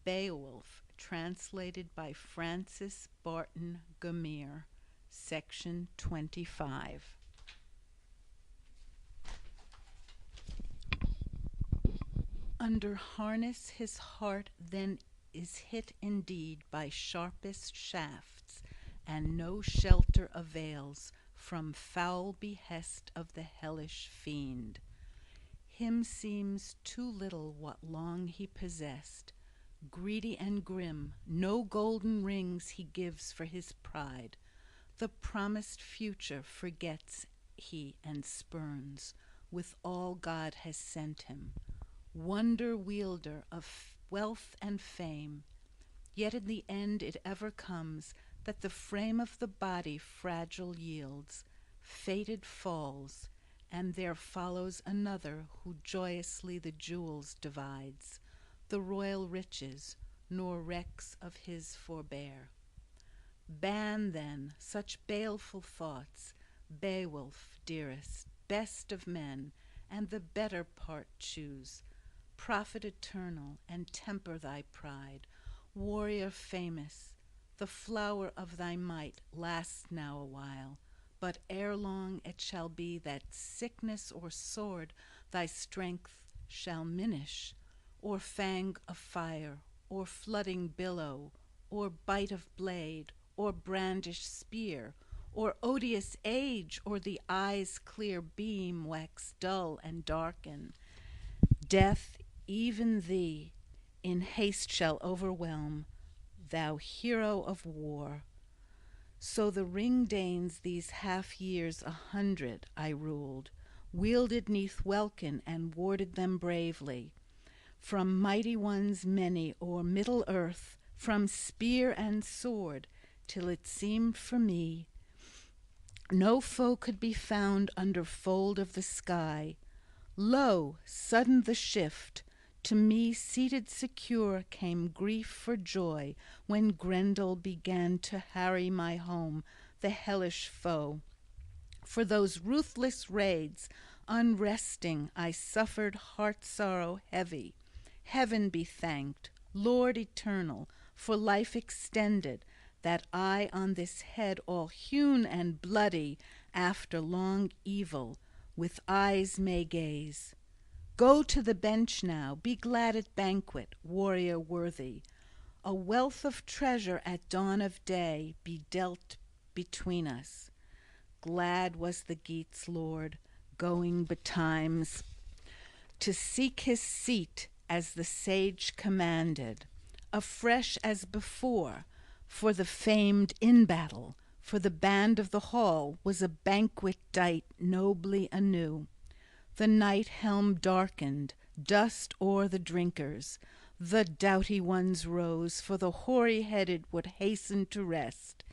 Beowulf, translated by Francis Barton Gummere, Section 25. Under harness his heart then is hit indeed by sharpest shafts, and no shelter avails from foul behest of the hellish fiend. Him seems too little what long he possessed. Greedy and grim, no golden rings he gives for his pride. The promised future forgets he and spurns, with all God has sent him. Wonder wielder of wealth and fame, yet in the end it ever comes that the frame of the body fragile yields, fated falls, and there follows another who joyously the jewels divides, the royal riches, nor recks of his forbear. Ban then such baleful thoughts, Beowulf, dearest, best of men, and the better part choose. Prophet eternal, and temper thy pride, warrior famous, the flower of thy might lasts now a while, but ere long it shall be that sickness or sword thy strength shall minish, or fang of fire, or flooding billow, or bite of blade, or brandished spear, or odious age, or the eye's clear beam wax dull and darken. Death even thee in haste shall overwhelm, thou hero of war. So the Ring-Danes these half-years 100 I ruled, wielded 'neath welkin and warded them bravely, from mighty ones many o'er middle earth, from spear and sword, till it seemed for me no foe could be found under fold of the sky. Lo, sudden the shift! To me seated secure came grief for joy, when Grendel began to harry my home, the hellish foe. For those ruthless raids, unresting, I suffered heart sorrow heavy. Heaven be thanked, Lord eternal, for life extended, that I on this head all hewn and bloody, after long evil, with eyes may gaze. Go to the bench now, be glad at banquet, warrior worthy. A wealth of treasure at dawn of day be dealt between us. Glad was the Geats' lord, going betimes to seek his seat as the sage commanded, afresh as before, for the famed in-battle, for the band of the hall was a banquet dight nobly anew. The night helm darkened, dust o'er the drinkers. The doughty ones rose, for the hoary-headed would hasten to rest.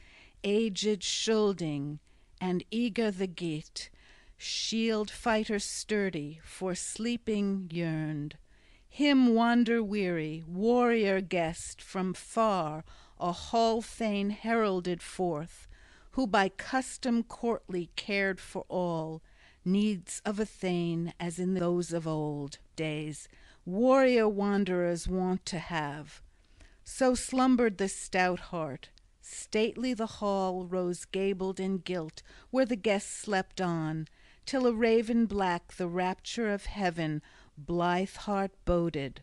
Aged Scylding and eager the Geat, shield-fighter sturdy, for sleeping yearned. Him wander-weary, warrior guest, from far a hall-thane heralded forth, who by custom courtly cared for all needs of a thane, as in those of old days warrior wanderers wont to have. So slumbered the stout heart. Stately the hall rose gabled and gilt, where the guests slept on, till a raven black the rapture of heaven blithe heart boded.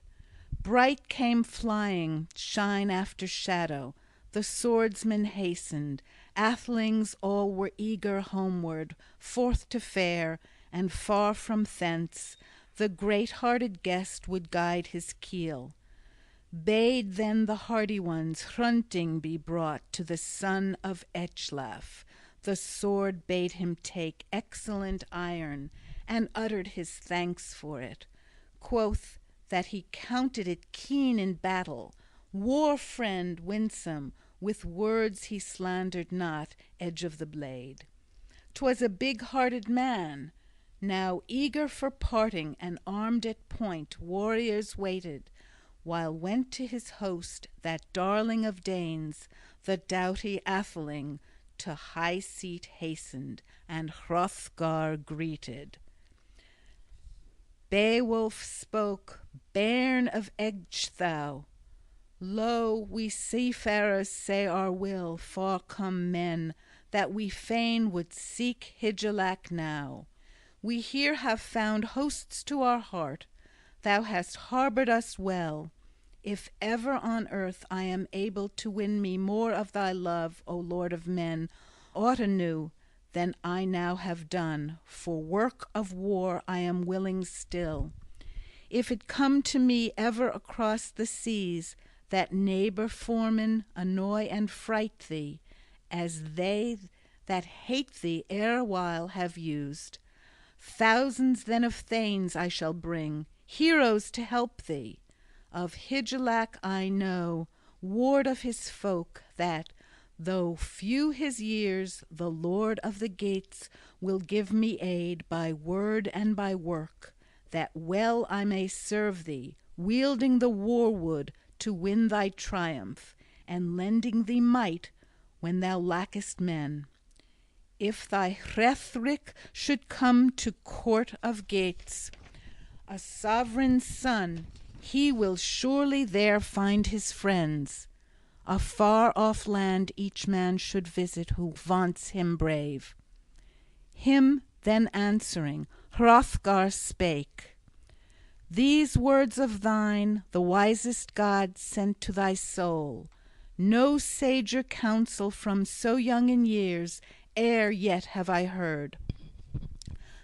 Bright came flying, shine after shadow, the swordsmen hastened, athelings all were eager homeward, forth to fare, and far from thence the great-hearted guest would guide his keel. Bade then the hardy ones Hrunting be brought to the son of Ecglaf. The sword bade him take excellent iron, and uttered his thanks for it. Quoth that he counted it keen in battle, war-friend winsome, with words he slandered not edge of the blade. 'Twas a big-hearted man. Now eager for parting and armed at point, warriors waited, while went to his host that darling of Danes, the doughty atheling, to high seat hastened, and Hrothgar greeted. Beowulf spoke, bairn of Ecgtheow, Lo, we seafarers say our will, far come men, that we fain would seek Hygelac now. We here have found hosts to our heart. Thou hast harbored us well. If ever on earth I am able to win me more of thy love, O Lord of men, aught anew than I now have done, for work of war I am willing still. If it come to me ever across the seas, that neighbor foemen annoy and fright thee, as they that hate thee erewhile have used. Thousands then of thanes I shall bring, heroes to help thee. Of Hygelac I know, ward of his folk, that, though few his years, the Lord of the Geats will give me aid by word and by work, that well I may serve thee, wielding the war-wood to win thy triumph, and lending thee might when thou lackest men. If thy Hrethric should come to court of Geats, a sovereign's son, he will surely there find his friends. A far-off land each man should visit who vaunts him brave. Him then answering, Hrothgar spake: These words of thine the wisest God sent to thy soul. No sager counsel from so young in years ere yet have I heard.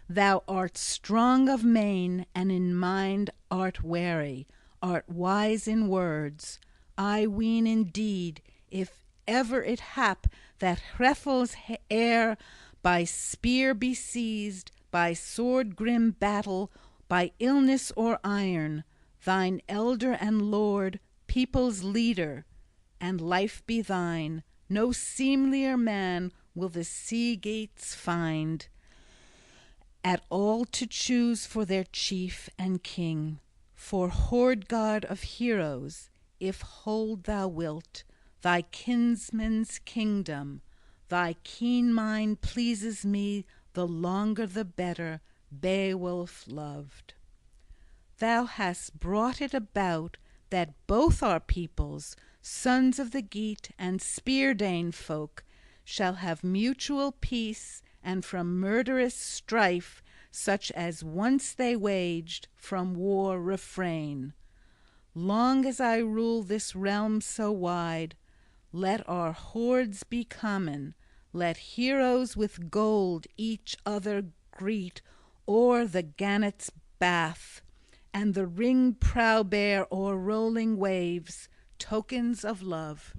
Thou art strong of main, and in mind art wary, art wise in words. I ween indeed, if ever it hap that Hrethel's heir by spear be seized, by sword grim battle, by illness or iron, thine elder and lord, people's leader, and life be thine, no seemlier man will the sea-Geats find at all to choose for their chief and king. For hoard-god of heroes, if hold thou wilt thy kinsman's kingdom, thy keen mind pleases me the longer the better, Beowulf loved. Thou hast brought it about that both our peoples, sons of the Geat and Spear-Dane folk, shall have mutual peace, and from murderous strife, such as once they waged, from war refrain. Long as I rule this realm so wide, let our hoards be common, let heroes with gold each other greet o'er the gannet's bath, and the ringed prow bear o'er rolling waves tokens of love.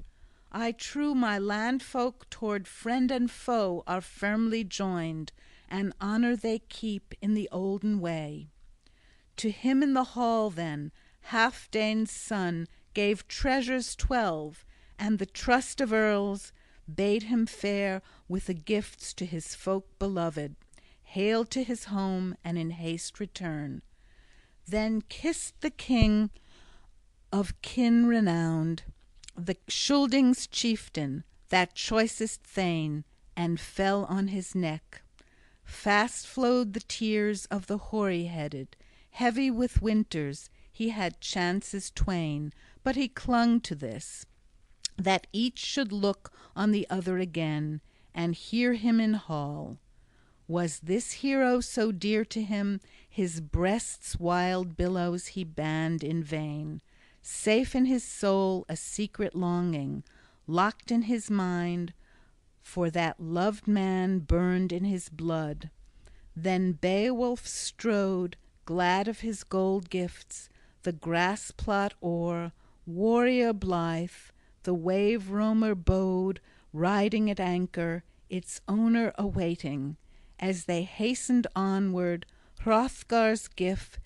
I trow my landfolk toward friend and foe are firmly joined, and honor they keep in the olden way. To him in the hall then Halfdane's son gave treasures 12, and the trust of earls bade him fare with the gifts to his folk beloved, hail to his home, and in haste return. Then kissed the king of kin renowned the Scyldings' chieftain, that choicest thane, and fell on his neck. Fast flowed the tears of the hoary-headed. Heavy with winters he had chances twain, but he clung to this, that each should look on the other again, and hear him in hall. Was this hero so dear to him, his breast's wild billows he banned in vain. Safe in his soul a secret longing, locked in his mind, for that loved man burned in his blood. Then Beowulf strode, glad of his gold gifts, the grass-plot o'er, warrior blithe, the wave-roamer bode, riding at anchor, its owner awaiting. As they hastened onward, Hrothgar's gift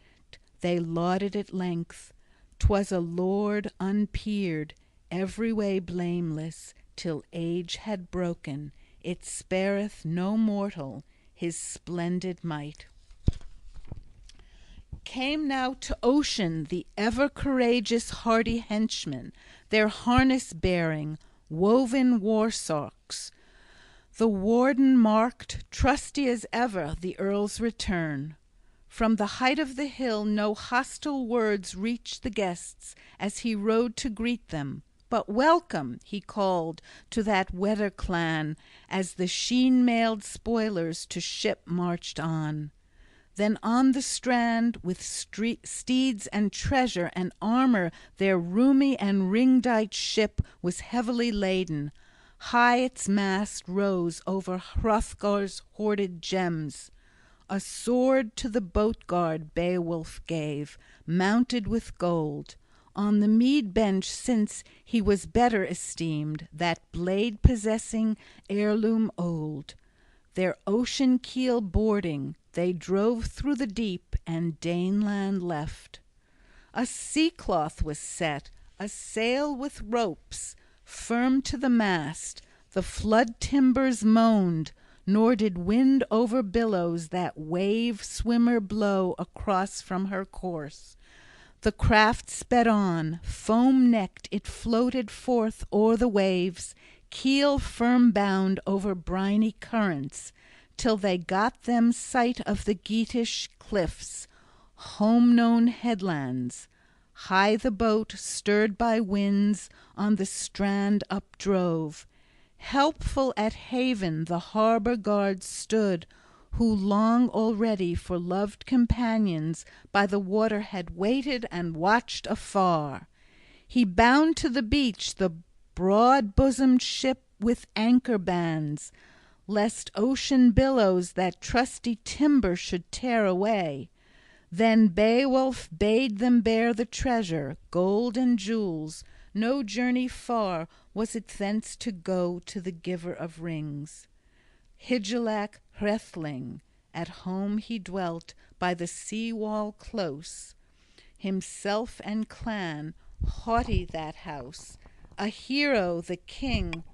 they lauded at length. 'Twas a lord unpeered, every way blameless, till age had broken. It spareth no mortal his splendid might. Came now to ocean the ever courageous hardy henchmen, their harness bearing, woven war-sarks. The warden marked, trusty as ever, the earl's return. From the height of the hill no hostile words reached the guests as he rode to greet them. But welcome, he called to that Wether clan, as the sheen-mailed spoilers to ship marched on. Then on the strand with steeds and treasure and armor their roomy and ring-dight ship was heavily laden. High its mast rose over Hrothgar's hoarded gems. A sword to the boat-guard Beowulf gave, mounted with gold. On the mead bench since he was better esteemed, that blade-possessing heirloom old. Their ocean keel boarding, they drove through the deep and Daneland left. A sea-cloth was set, a sail with ropes, firm to the mast. The flood timbers moaned, nor did wind over billows that wave-swimmer blow across from her course. The craft sped on, foam-necked it floated forth o'er the waves, keel firm bound over briny currents, till they got them sight of the Geatish cliffs, home-known headlands. High the boat, stirred by winds, on the strand updrove. Helpful at haven the harbor guard stood, who long already for loved companions by the water had waited and watched afar. He bound to the beach the broad-bosomed ship with anchor bands, lest ocean billows that trusty timber should tear away. Then Beowulf bade them bear the treasure, gold and jewels. No journey far was it thence to go to the giver of rings. Hygelac Hrethling, at home he dwelt by the sea-wall close. Himself and clan, haughty that house. A hero the king,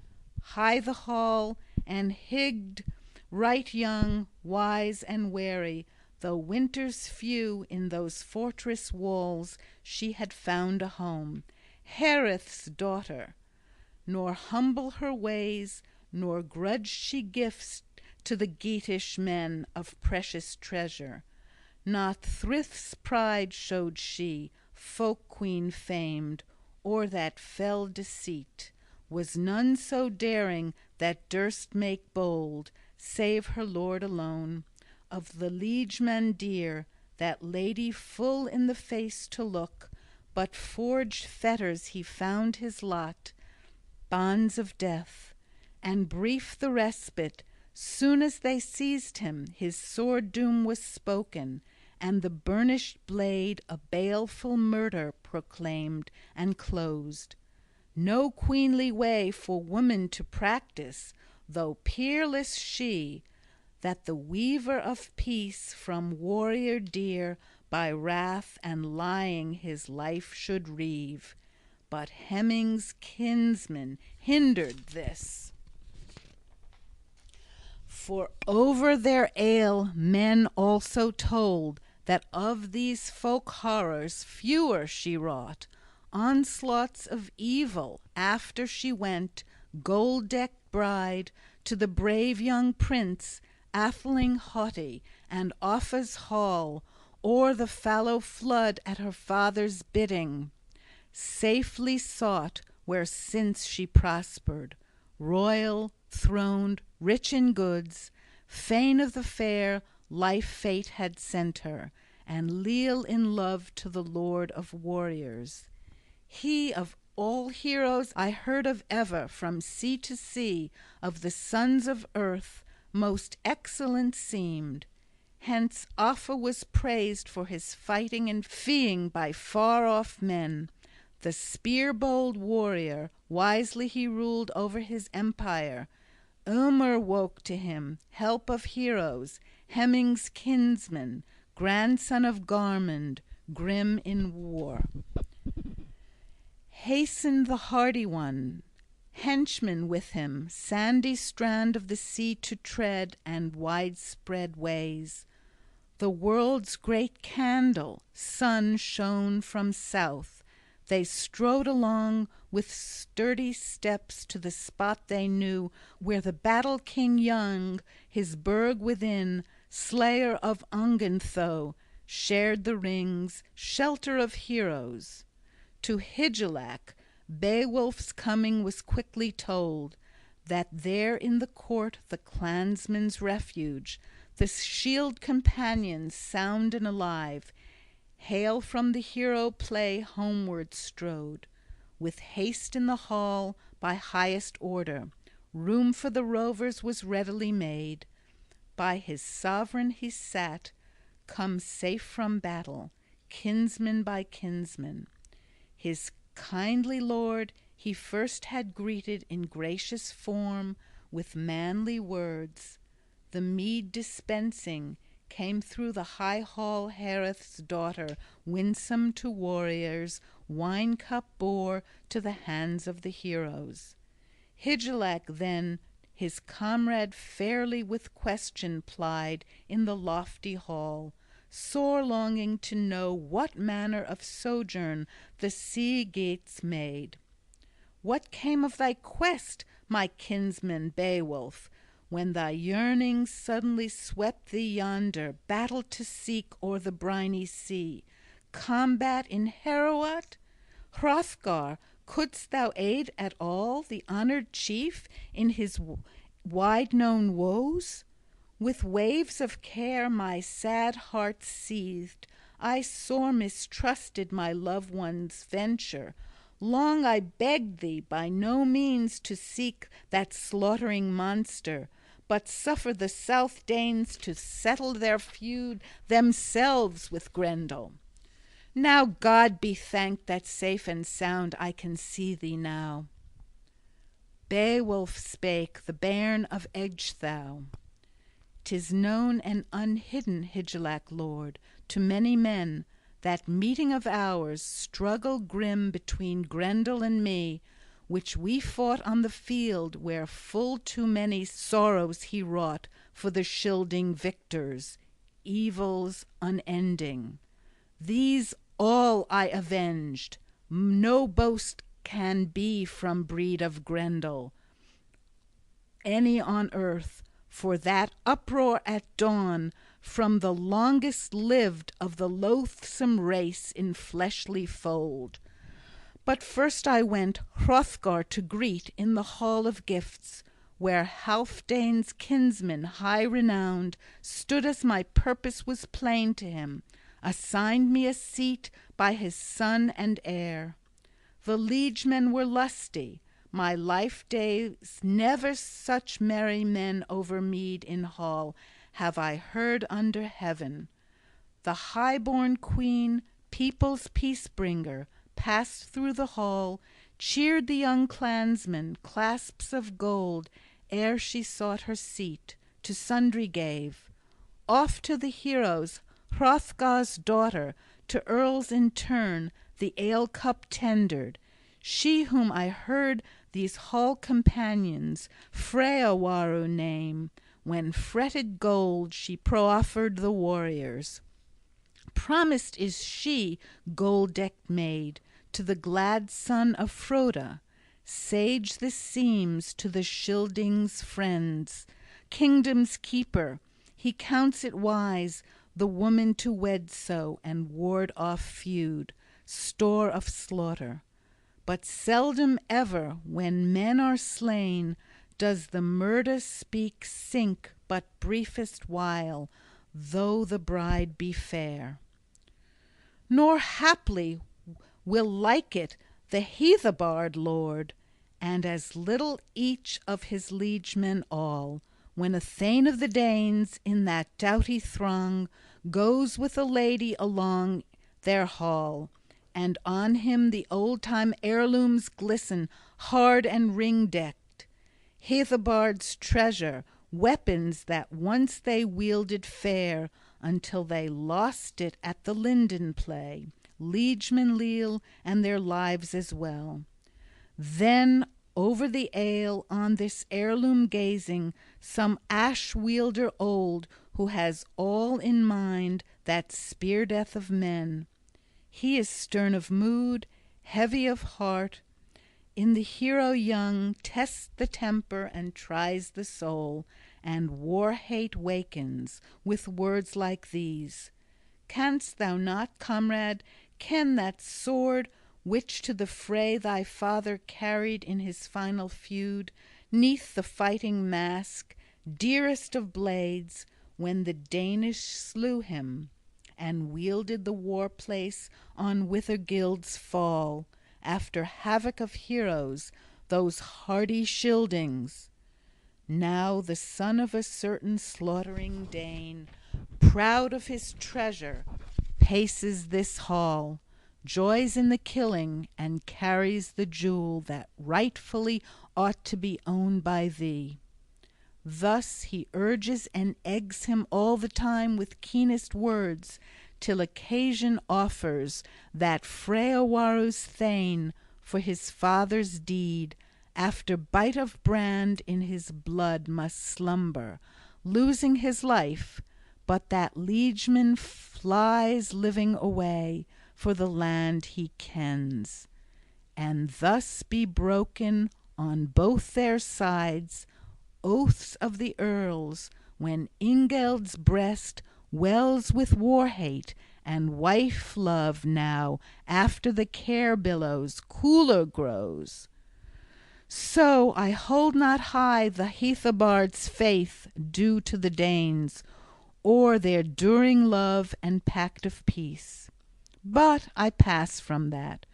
high the hall, and Hygd right young, wise and wary. Though winters few in those fortress walls, she had found a home, Hereth's daughter. Nor humble her ways, nor grudged she gifts to the Geatish men of precious treasure. Not Thrith's pride showed she, folk-queen famed, or that fell deceit. Was none so daring that durst make bold, save her lord alone. Of the liegeman dear, that lady full in the face to look, but forged fetters he found his lot, bonds of death. And brief the respite, soon as they seized him, his sword doom was spoken, and the burnished blade a baleful murder proclaimed and closed. No queenly way for woman to practice, though peerless she, that the weaver of peace from warrior dear by wrath and lying his life should reave. But Hemming's kinsmen hindered this. For over their ale men also told that of these folk horrors fewer she wrought, onslaughts of evil, after she went, gold-decked bride, to the brave young prince, Atheling haughty, and Offa's hall, o'er the fallow flood at her father's bidding, safely sought, where since she prospered, royal, throned, rich in goods, fain of the fair life fate had sent her, and leal in love to the lord of warriors. He of all heroes I heard of ever, from sea to sea, of the sons of earth, most excellent seemed. Hence Offa was praised for his fighting and feeing by far-off men. The spear-bold warrior, wisely he ruled over his empire. Ylmer woke to him, help of heroes, Hemming's kinsman, grandson of Garmund, grim in war. Hastened the hardy one, henchmen with him, sandy strand of the sea to tread, and widespread ways. The world's great candle, sun shone from south. They strode along with sturdy steps to the spot they knew, where the battle-king young, his burg within, slayer of Ongentheow, shared the rings, shelter of heroes. To Hygelac Beowulf's coming was quickly told, that there in the court the clansmen's refuge, the shield companions sound and alive, hale from the hero play homeward strode. With haste in the hall by highest order, room for the rovers was readily made. By his sovereign he sat, come safe from battle, kinsman by kinsman. His kindly lord he first had greeted in gracious form with manly words. The mead dispensing came through the high hall Hereth's daughter, winsome to warriors, wine cup bore to the hands of the heroes. Hygelac then his comrade fairly with question plied in the lofty hall, sore longing to know what manner of sojourn the sea-geats made. What came of thy quest, my kinsman Beowulf, when thy yearnings suddenly swept thee yonder, battle to seek o'er the briny sea, combat in Heorot? Hrothgar, couldst thou aid at all the honored chief in his wide-known woes? With waves of care my sad heart seethed. I sore mistrusted my loved one's venture. Long I begged thee by no means to seek that slaughtering monster, but suffer the South Danes to settle their feud themselves with Grendel. Now God be thanked that safe and sound I can see thee now. Beowulf spake, the bairn of Ecgtheow. 'Tis known and unhidden, Hygelac lord, to many men, that meeting of ours, struggle grim between Grendel and me, which we fought on the field where full too many sorrows he wrought for the Scylding victors, evils unending. These all I avenged. No boast can be from breed of Grendel any on earth, for that uproar at dawn from the longest lived of the loathsome race in fleshly fold. But first I went Hrothgar to greet in the hall of gifts, where Halfdane's kinsman high renowned stood as my purpose was plain to him, assigned me a seat by his son and heir. The liegemen were lusty. My life days never such merry men over mead in hall have I heard under heaven. The high-born queen, people's peace-bringer, passed through the hall, cheered the young clansmen, clasps of gold, ere she sought her seat, to sundry gave. Oft to the heroes, Hrothgar's daughter, to earls in turn, the ale-cup tendered. She whom I heard these hall companions Freawaru name, when fretted gold she proffered the warriors. Promised is she, gold-decked maid, to the glad son of Froda. Sage this seems to the Scyldings' friends, kingdom's keeper. He counts it wise the woman to wed so, and ward off feud, store of slaughter. But seldom ever, when men are slain, does the murder speak sink but briefest while, though the bride be fair. Nor haply will like it the Heathobard lord, and as little each of his liegemen all, when a thane of the Danes in that doughty throng goes with a lady along their hall, and on him the old-time heirlooms glisten hard and ring-decked, Heathobard's treasure, weapons that once they wielded fair, until they lost it at the linden play, liegemen leal, and their lives as well. Then over the ale on this heirloom gazing, some ash-wielder old, who has all in mind that spear-death of men. He is stern of mood, heavy of heart. In the hero young tests the temper and tries the soul, and war-hate wakens with words like these. Canst thou not, comrade, ken that sword which to the fray thy father carried in his final feud, 'neath the fighting mask, dearest of blades, when the Danish slew him, and wielded the war place on Withergild's fall, after havoc of heroes, those hardy Scyldings? Now the son of a certain slaughtering Dane, proud of his treasure, paces this hall, joys in the killing, and carries the jewel that rightfully ought to be owned by thee. Thus he urges and eggs him all the time with keenest words, till occasion offers that Freawaru's thane, for his father's deed, after bite of brand in his blood must slumber, losing his life, but that liegeman flies living away for the land he kens. And thus be broken on both their sides oaths of the earls, when Ingeld's breast wells with war hate and wife love now after the care billows cooler grows. So I hold not high the Heathobard's faith due to the Danes, or their during love and pact of peace. But I pass from that,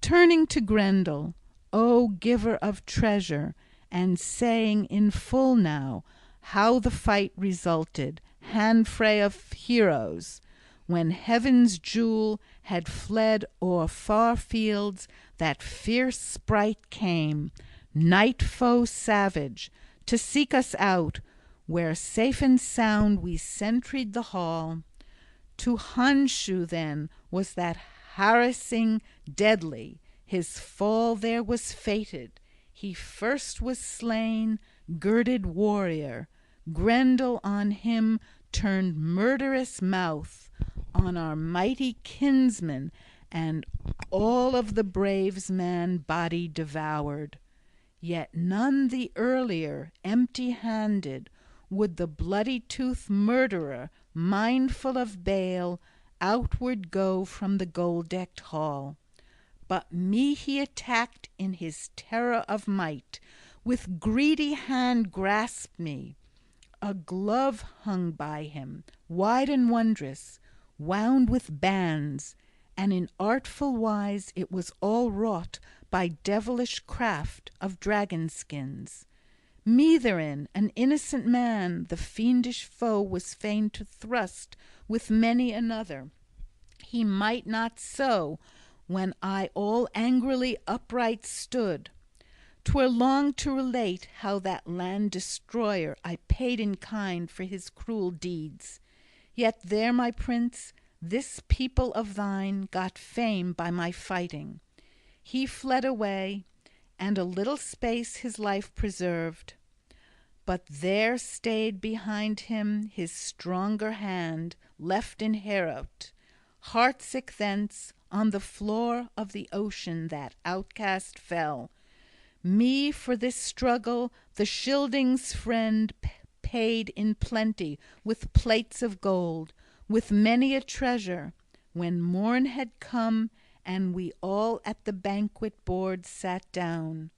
turning to Grendel, O giver of treasure, and saying in full now how the fight resulted, handfray of heroes, when heaven's jewel had fled o'er far fields, that fierce sprite came, night foe savage, to seek us out, where safe and sound we sentried the hall. To Hondscio then was that harassing deadly, his fall there was fated, he first was slain, girded warrior. Grendel on him turned murderous mouth, on our mighty kinsman, and all of the braves' man body devoured. Yet none the earlier, empty-handed, would the bloody-toothed murderer, mindful of bale, outward go from the gold-decked hall. But me he attacked in his terror of might, with greedy hand grasped me. A glove hung by him, wide and wondrous, wound with bands, and in artful wise it was all wrought by devilish craft of dragon skins. Me therein, an innocent man, the fiendish foe was fain to thrust with many another. He might not so, when I all angrily upright stood. 'Twere long to relate how that land destroyer I paid in kind for his cruel deeds. Yet there, my prince, this people of thine got fame by my fighting. He fled away, and a little space his life preserved. But there stayed behind him his stronger hand, left in Heorot. Heartsick thence, on the floor of the ocean that outcast fell. Me for this struggle the Scyldings' friend paid in plenty with plates of gold, with many a treasure. When morn had come, and we all at the banquet board sat down,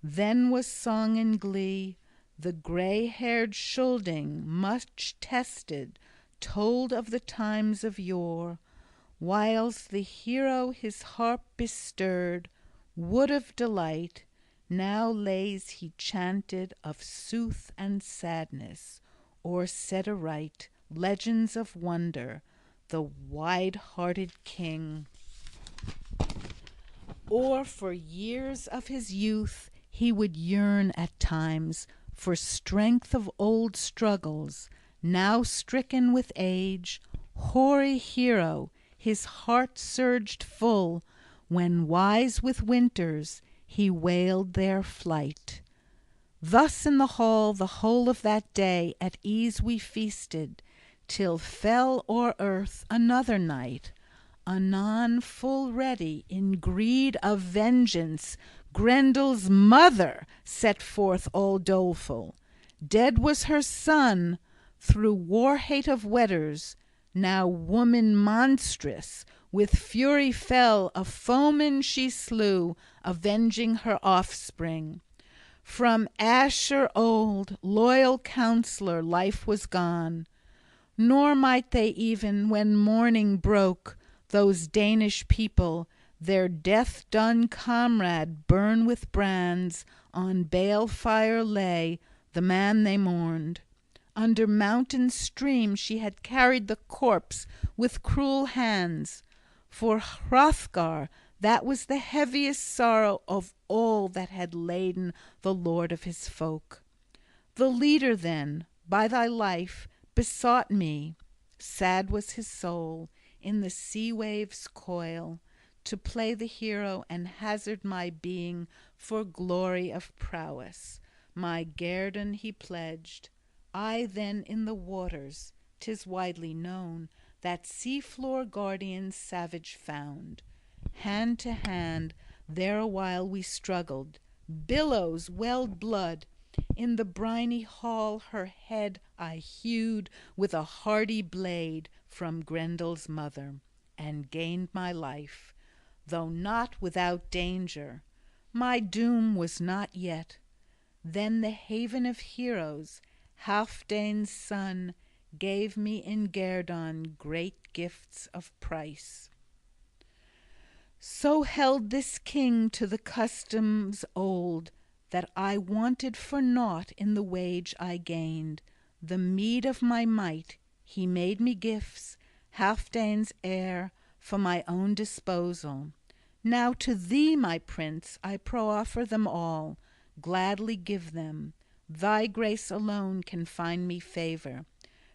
then was song and glee. The gray-haired Scylding, much tested, told of the times of yore, whiles the hero his harp bestirred, wood of delight. Now lays he chanted of sooth and sadness, or said aright legends of wonder, the wide-hearted king. Or for years of his youth he would yearn at times for strength of old struggles. Now stricken with age, hoary hero, his heart surged full, when wise with winters he wailed their flight. Thus in the hall the whole of that day at ease we feasted, till fell o'er earth another night. Anon full ready, in greed of vengeance, Grendel's mother set forth all doleful. Dead was her son through war hate of wedders. Now woman monstrous, with fury fell, a foeman she slew, avenging her offspring. From Asshur old, loyal counsellor, life was gone. Nor might they even, when morning broke, those Danish people, their death-done comrade burn with brands. On bale fire lay the man they mourned. Under mountain stream she had carried the corpse with cruel hands. For Hrothgar, that was the heaviest sorrow of all that had laden the lord of his folk. The leader then, by thy life, besought me, sad was his soul, in the sea waves' coil, to play the hero and hazard my being for glory of prowess. My guerdon he pledged. I then in the waters, 'tis widely known, that sea-floor guardian savage found. Hand to hand there awhile we struggled. Billows welled blood. In the briny hall her head I hewed with a hardy blade from Grendel's mother, and gained my life, though not without danger. My doom was not yet. Then the haven of heroes, Halfdane's son, gave me in guerdon great gifts of price. So held this king to the customs old, that I wanted for naught in the wage I gained. The meed of my might, he made me gifts, Halfdane's heir, for my own disposal. Now to thee, my prince, I proffer them all, gladly give them. Thy grace alone can find me favor.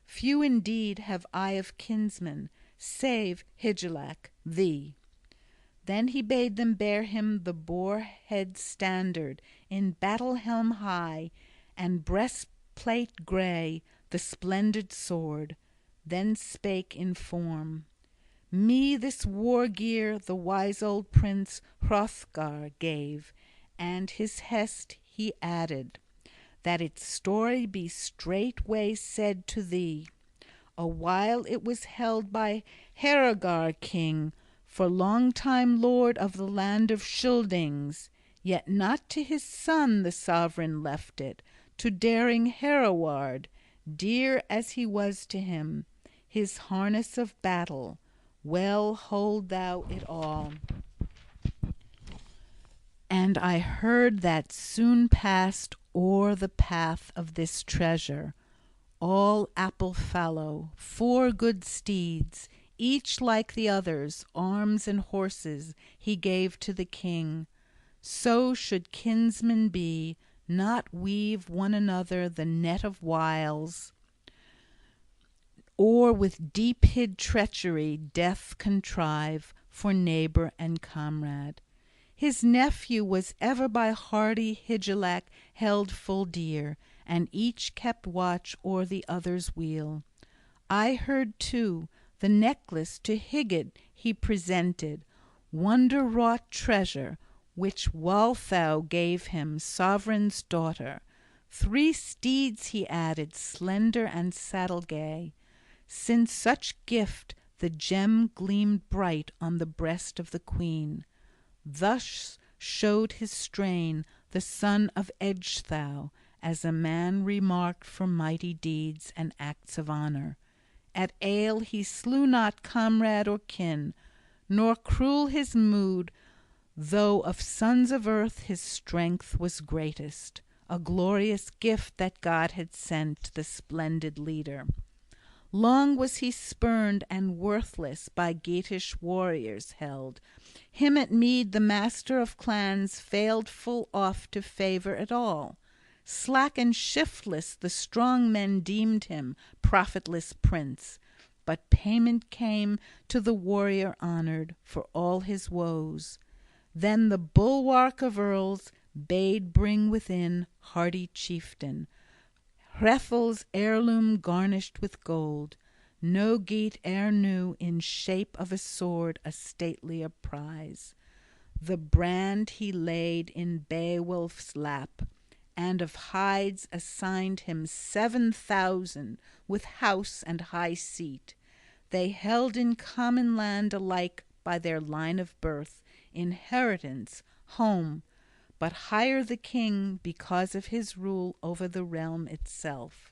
Few indeed have I of kinsmen, save Hygelac, thee. Then he bade them bear him the boar-head standard, in battle-helm high, and breastplate gray, the splendid sword. Then spake in form: Me this war-gear the wise old prince Hrothgar gave, and his hest he added, that its story be straightway said to thee. A while it was held by Heorogar king, for long time lord of the land of Scyldings, yet not to his son the sovran left it, to daring Hereward, dear as he was to him, his harness of battle. Well hold thou it all. And I heard that soon passed o'er the path of this treasure, all apple fallow, 4 good steeds, each like the others, arms and horses, he gave to the king. So should kinsmen be, not weave one another the net of wiles, or with deep-hid treachery death contrive for neighbor and comrade. His nephew was ever by hardy Hygelac held full dear, and each kept watch o'er the other's weal. I heard too, the necklace to Hygd he presented, wonder-wrought treasure, which Wealhtheow gave him, sovran's daughter. 3 steeds he added, slender and saddle-gay. Since such gift, the gem gleamed bright on the breast of the queen. Thus showed his strain, the son of Ecgtheow, as a man remarked for mighty deeds and acts of honor. At ale he slew not comrade or kin, nor cruel his mood, though of sons of earth his strength was greatest, a glorious gift that God had sent the splendid leader. Long was he spurned and worthless by Geatish warriors held. Him at mead the master of clans failed full oft to favor at all. Slack and shiftless the strong men deemed him, profitless prince. But payment came to the warrior honored for all his woes. Then the bulwark of earls bade bring within hardy chieftain, Hrethel's heirloom garnished with gold. No Geat e'er knew in shape of a sword a statelier prize. The brand he laid in Beowulf's lap, and of hides assigned him 7,000 with house and high seat. They held in common land alike by their line of birth, inheritance, home, but higher the king because of his rule over the realm itself.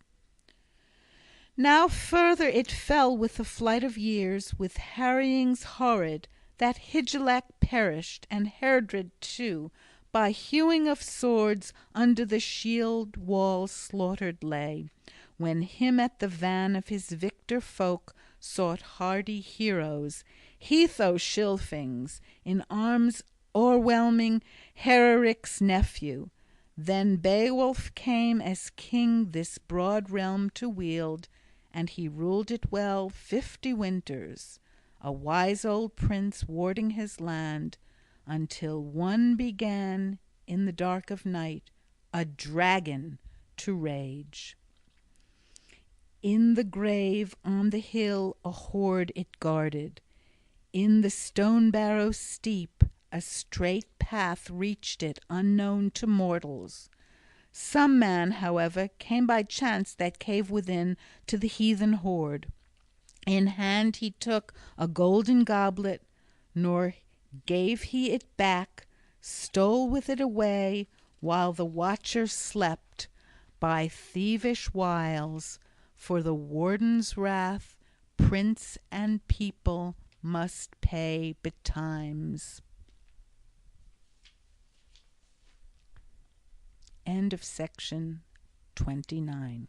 Now further it fell with the flight of years, with harryings horrid, that Hygelac perished, and Heardred too, by hewing of swords under the shield wall slaughtered lay, when him at the van of his victor folk sought hardy heroes, Heatho Scilfings, in arms o'erwhelming Hereric's nephew. Then Beowulf came as king this broad realm to wield, and he ruled it well 50 winters, a wise old prince warding his land, until one began in the dark of night a dragon to rage. In the grave on the hill a hoard it guarded. In the stone barrow steep a straight path reached it unknown to mortals. Some man, however, came by chance that cave within to the heathen hoard. In hand he took a golden goblet, nor gave he it back, stole with it away, while the watcher slept, by thievish wiles. For the warden's wrath prince and people must pay betimes. End of section 29.